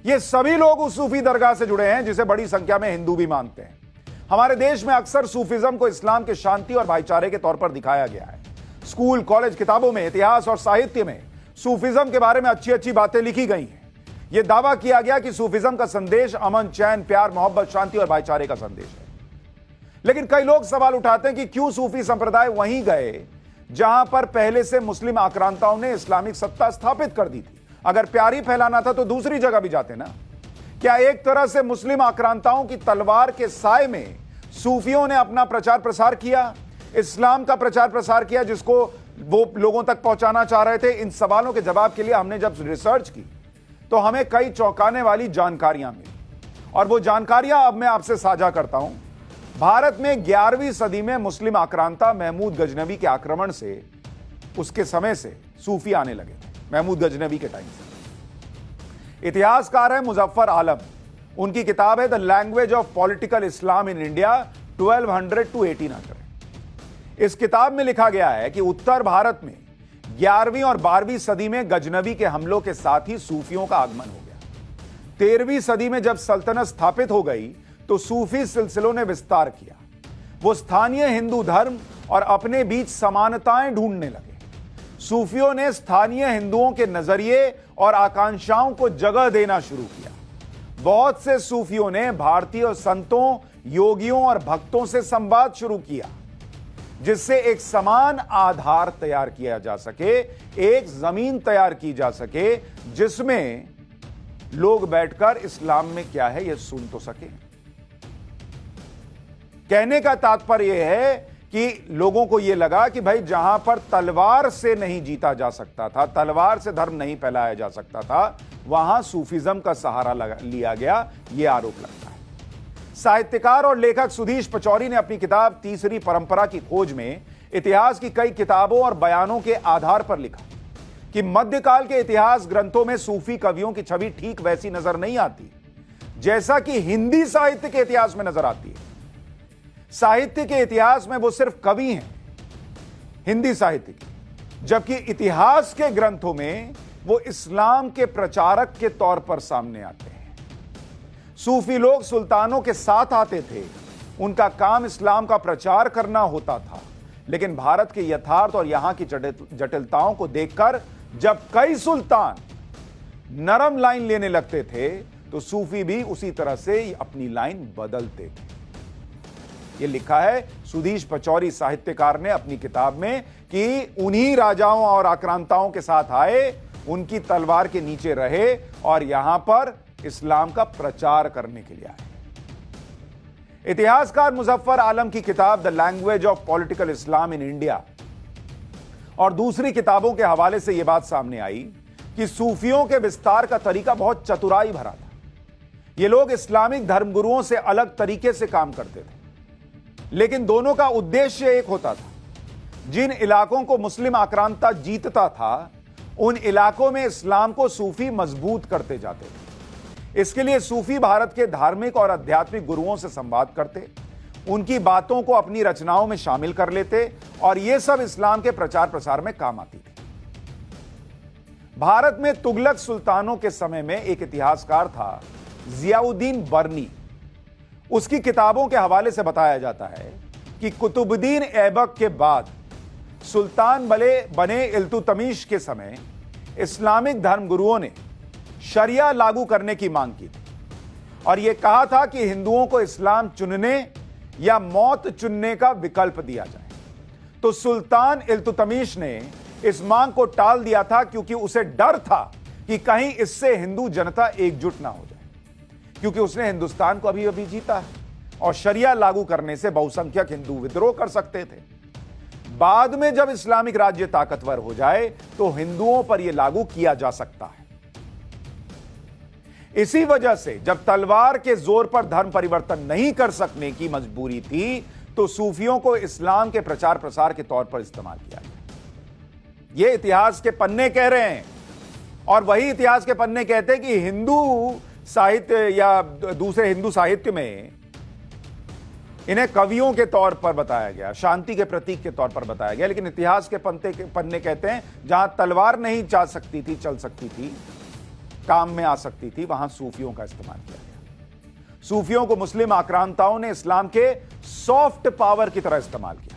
ये सभी लोग उस सूफी दरगाह से जुड़े हैं जिसे बड़ी संख्या में हिंदू भी मानते हैं। हमारे देश में अक्सर सूफिज्म को इस्लाम के शांति और भाईचारे के तौर पर दिखाया गया है। स्कूल, कॉलेज, किताबों में, इतिहास और साहित्य में सूफिज्म के बारे में अच्छी अच्छी बातें लिखी गई हैं। यह दावा किया गया कि सूफिज्म का संदेश अमन, चैन, प्यार, मोहब्बत, शांति और भाईचारे का संदेश है। लेकिन कई लोग सवाल उठाते हैं कि क्यों सूफी संप्रदाय वहीं गए जहां पर पहले से मुस्लिम आक्रांताओं ने इस्लामिक सत्ता स्थापित कर दी थी। अगर प्यार ही फैलाना था तो दूसरी जगह भी जाते ना। क्या एक तरह से मुस्लिम आक्रांताओं की तलवार के साए में सूफियों ने अपना प्रचार प्रसार किया, इस्लाम का प्रचार प्रसार किया जिसको वो लोगों तक पहुंचाना चाह रहे थे? इन सवालों के जवाब के लिए हमने जब रिसर्च की तो हमें कई चौंकाने वाली जानकारियां मिली और वो जानकारियां अब मैं आपसे साझा करता हूं। भारत में 11वीं सदी में मुस्लिम आक्रांता महमूद गजनवी के आक्रमण से, उसके समय से सूफी आने लगे थे। महमूद गजनवी के टाइम से। इतिहासकार है मुजफ्फर आलम, उनकी किताब है the language of political Islam in India 1200 to 1800। इस किताब में लिखा गया है कि उत्तर भारत में 11वीं और 12वीं सदी में गजनवी के हमलों के साथ ही सूफियों का आगमन हो गया। 13वीं सदी में जब सल्तनत स्थापित हो गई तो सूफी सिलसिलों ने विस्तार किया। वो स्थानीय हिंदू धर्म और अपने बीच समानताएं ढूंढने लगे। सूफियों ने स्थानीय हिंदुओं के नजरिए और आकांक्षाओं को जगह देना शुरू किया। बहुत से सूफियों ने भारतीय संतों, योगियों और भक्तों से संवाद शुरू किया जिससे एक समान आधार तैयार किया जा सके, एक जमीन तैयार की जा सके जिसमें लोग बैठकर इस्लाम में क्या है यह सुन तो सके। कहने का तात्पर्य यह है कि लोगों को यह लगा कि भाई जहां पर तलवार से नहीं जीता जा सकता था, तलवार से धर्म नहीं फैलाया जा सकता था, वहां सूफिज्म का सहारा लिया गया, यह आरोप लगता है। साहित्यकार और लेखक सुधीश पचौरी ने अपनी किताब तीसरी परंपरा की खोज में इतिहास की कई किताबों और बयानों के आधार पर लिखा कि मध्यकाल के इतिहास ग्रंथों में सूफी कवियों की छवि ठीक वैसी नजर नहीं आती जैसा कि हिंदी साहित्य के इतिहास में नजर आती है। साहित्य के इतिहास में वो सिर्फ कवि हैं, हिंदी साहित्य के, जबकि इतिहास के ग्रंथों में वो इस्लाम के प्रचारक के तौर पर सामने आते हैं। सूफी लोग सुल्तानों के साथ आते थे, उनका काम इस्लाम का प्रचार करना होता था। लेकिन भारत के यथार्थ और यहां की जटिलताओं को देखकर जब कई सुल्तान नरम लाइन लेने लगते थे तो सूफी भी उसी तरह से अपनी लाइन बदलते थे। यह लिखा है सुधीश पचौरी साहित्यकार ने अपनी किताब में कि उन्हीं राजाओं और आक्रांताओं के साथ आए, उनकी तलवार के नीचे रहे और यहां पर इस्लाम का प्रचार करने के लिए आए। इतिहासकार मुजफ्फर आलम की किताब the language of political Islam in India और दूसरी किताबों के हवाले से यह बात सामने आई कि सूफियों के विस्तार का तरीका बहुत चतुराई भरा था। ये लोग इस्लामिक धर्मगुरुओं से अलग तरीके से काम करते थे, लेकिन दोनों का उद्देश्य एक होता था। जिन इलाकों को मुस्लिम आक्रांता जीतता था, उन इलाकों में इस्लाम को सूफी मजबूत करते जाते थे। इसके लिए सूफी भारत के धार्मिक और आध्यात्मिक गुरुओं से संवाद करते, उनकी बातों को अपनी रचनाओं में शामिल कर लेते और यह सब इस्लाम के प्रचार प्रसार में काम आती थी। भारत में तुगलक सुल्तानों के समय में एक इतिहासकार था जियाउद्दीन बर्नी। उसकी किताबों के हवाले से बताया जाता है कि कुतुबुद्दीन ऐबक के बाद सुल्तान बने इल्तुतमिश के समय इस्लामिक धर्मगुरुओं ने शरिया लागू करने की मांग की थी और यह कहा था कि हिंदुओं को इस्लाम चुनने या मौत चुनने का विकल्प दिया जाए। तो सुल्तान इल्तुतमिश ने इस मांग को टाल दिया था क्योंकि उसे डर था कि कहीं इससे हिंदू जनता एकजुट ना हो जाए, क्योंकि उसने हिंदुस्तान को अभी जीता है और शरिया लागू करने से बहुसंख्यक हिंदू विद्रोह कर सकते थे। बाद में जब इस्लामिक राज्य ताकतवर हो जाए तो हिंदुओं पर यह लागू किया जा सकता है। इसी वजह से जब तलवार के जोर पर धर्म परिवर्तन नहीं कर सकने की मजबूरी थी तो सूफियों को इस्लाम के प्रचार प्रसार के तौर पर इस्तेमाल किया गया। यह इतिहास के पन्ने कह रहे हैं और वही इतिहास के पन्ने कहते हैं कि हिंदू साहित्य या दूसरे हिंदू साहित्य में इन्हें कवियों के तौर पर बताया गया, शांति के प्रतीक के तौर पर बताया गया। लेकिन इतिहास के पन्ने कहते हैं जहां तलवार नहीं चल सकती थी, काम में आ सकती थी, वहां सूफियों का इस्तेमाल किया गया। सूफियों को मुस्लिम आक्रांताओं ने इस्लाम के सॉफ्ट पावर की तरह इस्तेमाल किया।